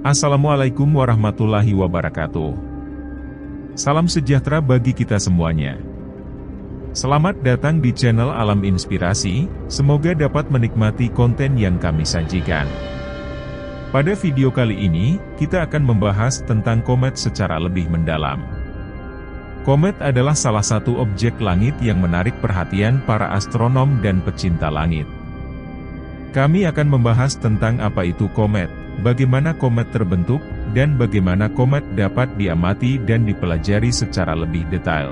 Assalamualaikum warahmatullahi wabarakatuh. Salam sejahtera bagi kita semuanya. Selamat datang di channel Alam Inspirasi, semoga dapat menikmati konten yang kami sajikan. Pada video kali ini, kita akan membahas tentang komet secara lebih mendalam. Komet adalah salah satu objek langit yang menarik perhatian para astronom dan pecinta langit. Kami akan membahas tentang apa itu komet, bagaimana komet terbentuk, dan bagaimana komet dapat diamati dan dipelajari secara lebih detail.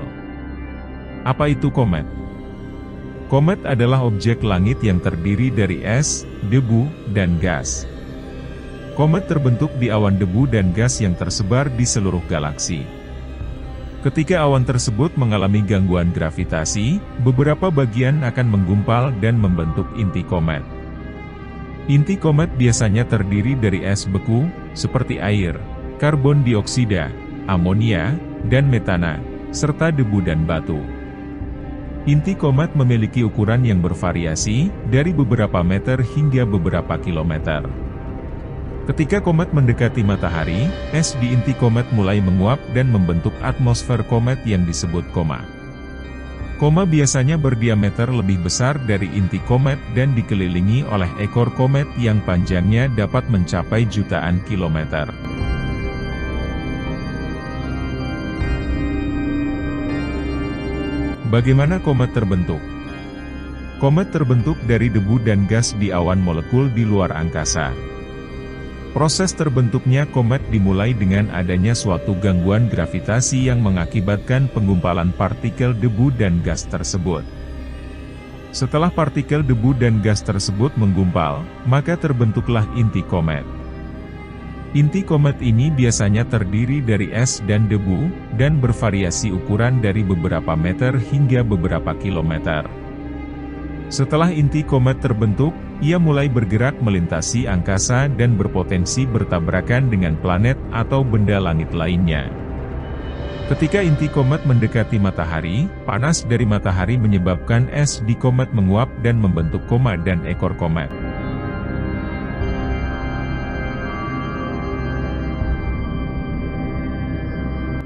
Apa itu komet? Komet adalah objek langit yang terdiri dari es, debu, dan gas. Komet terbentuk di awan debu dan gas yang tersebar di seluruh galaksi. Ketika awan tersebut mengalami gangguan gravitasi, beberapa bagian akan menggumpal dan membentuk inti komet. Inti komet biasanya terdiri dari es beku, seperti air, karbon dioksida, amonia, dan metana, serta debu dan batu. Inti komet memiliki ukuran yang bervariasi, dari beberapa meter hingga beberapa kilometer. Ketika komet mendekati matahari, es di inti komet mulai menguap dan membentuk atmosfer komet yang disebut koma. Koma biasanya berdiameter lebih besar dari inti komet dan dikelilingi oleh ekor komet yang panjangnya dapat mencapai jutaan kilometer. Bagaimana komet terbentuk? Komet terbentuk dari debu dan gas di awan molekul di luar angkasa. Proses terbentuknya komet dimulai dengan adanya suatu gangguan gravitasi yang mengakibatkan penggumpalan partikel debu dan gas tersebut. Setelah partikel debu dan gas tersebut menggumpal, maka terbentuklah inti komet. Inti komet ini biasanya terdiri dari es dan debu, dan bervariasi ukuran dari beberapa meter hingga beberapa kilometer. Setelah inti komet terbentuk, ia mulai bergerak melintasi angkasa dan berpotensi bertabrakan dengan planet atau benda langit lainnya. Ketika inti komet mendekati matahari, panas dari matahari menyebabkan es di komet menguap dan membentuk koma dan ekor komet.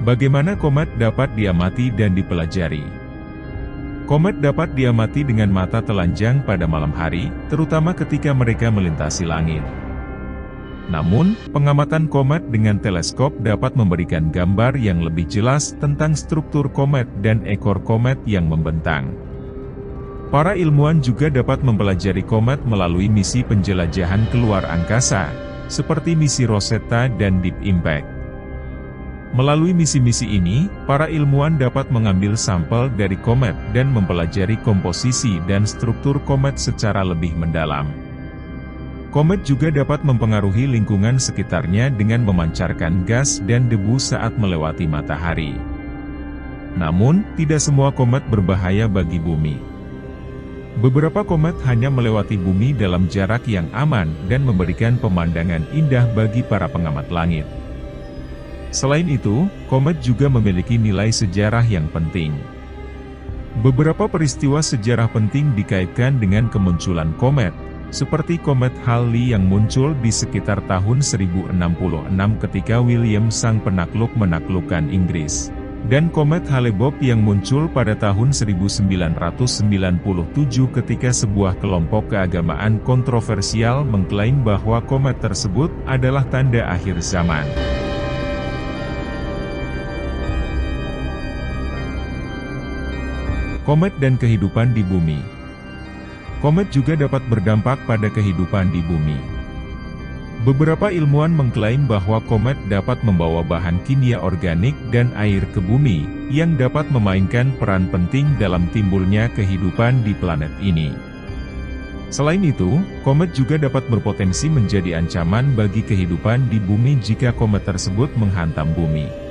Bagaimana komet dapat diamati dan dipelajari? Komet dapat diamati dengan mata telanjang pada malam hari, terutama ketika mereka melintasi langit. Namun, pengamatan komet dengan teleskop dapat memberikan gambar yang lebih jelas tentang struktur komet dan ekor komet yang membentang. Para ilmuwan juga dapat mempelajari komet melalui misi penjelajahan keluar angkasa, seperti misi Rosetta dan Deep Impact. Melalui misi-misi ini, para ilmuwan dapat mengambil sampel dari komet dan mempelajari komposisi dan struktur komet secara lebih mendalam. Komet juga dapat mempengaruhi lingkungan sekitarnya dengan memancarkan gas dan debu saat melewati matahari. Namun, tidak semua komet berbahaya bagi bumi. Beberapa komet hanya melewati bumi dalam jarak yang aman dan memberikan pemandangan indah bagi para pengamat langit. Selain itu, komet juga memiliki nilai sejarah yang penting. Beberapa peristiwa sejarah penting dikaitkan dengan kemunculan komet, seperti komet Halley yang muncul di sekitar tahun 1066 ketika William sang penakluk menaklukkan Inggris, dan komet Hale-Bopp yang muncul pada tahun 1997 ketika sebuah kelompok keagamaan kontroversial mengklaim bahwa komet tersebut adalah tanda akhir zaman. Komet dan kehidupan di bumi. Komet juga dapat berdampak pada kehidupan di bumi. Beberapa ilmuwan mengklaim bahwa komet dapat membawa bahan kimia organik dan air ke bumi, yang dapat memainkan peran penting dalam timbulnya kehidupan di planet ini. Selain itu, komet juga dapat berpotensi menjadi ancaman bagi kehidupan di bumi jika komet tersebut menghantam bumi.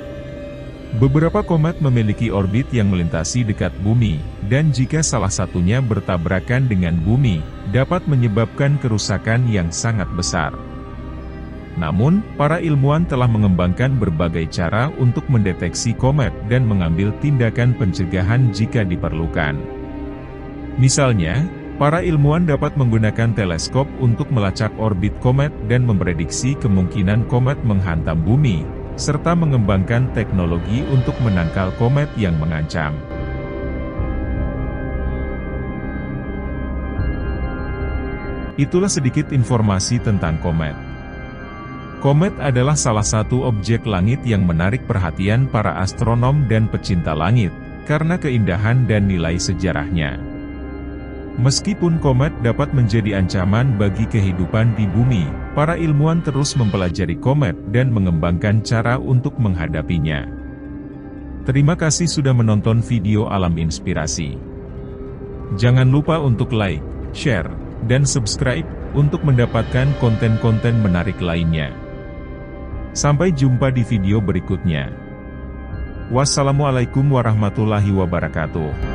Beberapa komet memiliki orbit yang melintasi dekat bumi, dan jika salah satunya bertabrakan dengan bumi, dapat menyebabkan kerusakan yang sangat besar. Namun, para ilmuwan telah mengembangkan berbagai cara untuk mendeteksi komet dan mengambil tindakan pencegahan jika diperlukan. Misalnya, Para ilmuwan dapat menggunakan teleskop untuk melacak orbit komet dan memprediksi kemungkinan komet menghantam bumi, serta mengembangkan teknologi untuk menangkal komet yang mengancam. Itulah sedikit informasi tentang komet. Komet adalah salah satu objek langit yang menarik perhatian para astronom dan pecinta langit, karena keindahan dan nilai sejarahnya. Meskipun komet dapat menjadi ancaman bagi kehidupan di bumi, para ilmuwan terus mempelajari komet dan mengembangkan cara untuk menghadapinya. Terima kasih sudah menonton video Alam Inspirasi. Jangan lupa untuk like, share, dan subscribe untuk mendapatkan konten-konten menarik lainnya. Sampai jumpa di video berikutnya. Wassalamualaikum warahmatullahi wabarakatuh.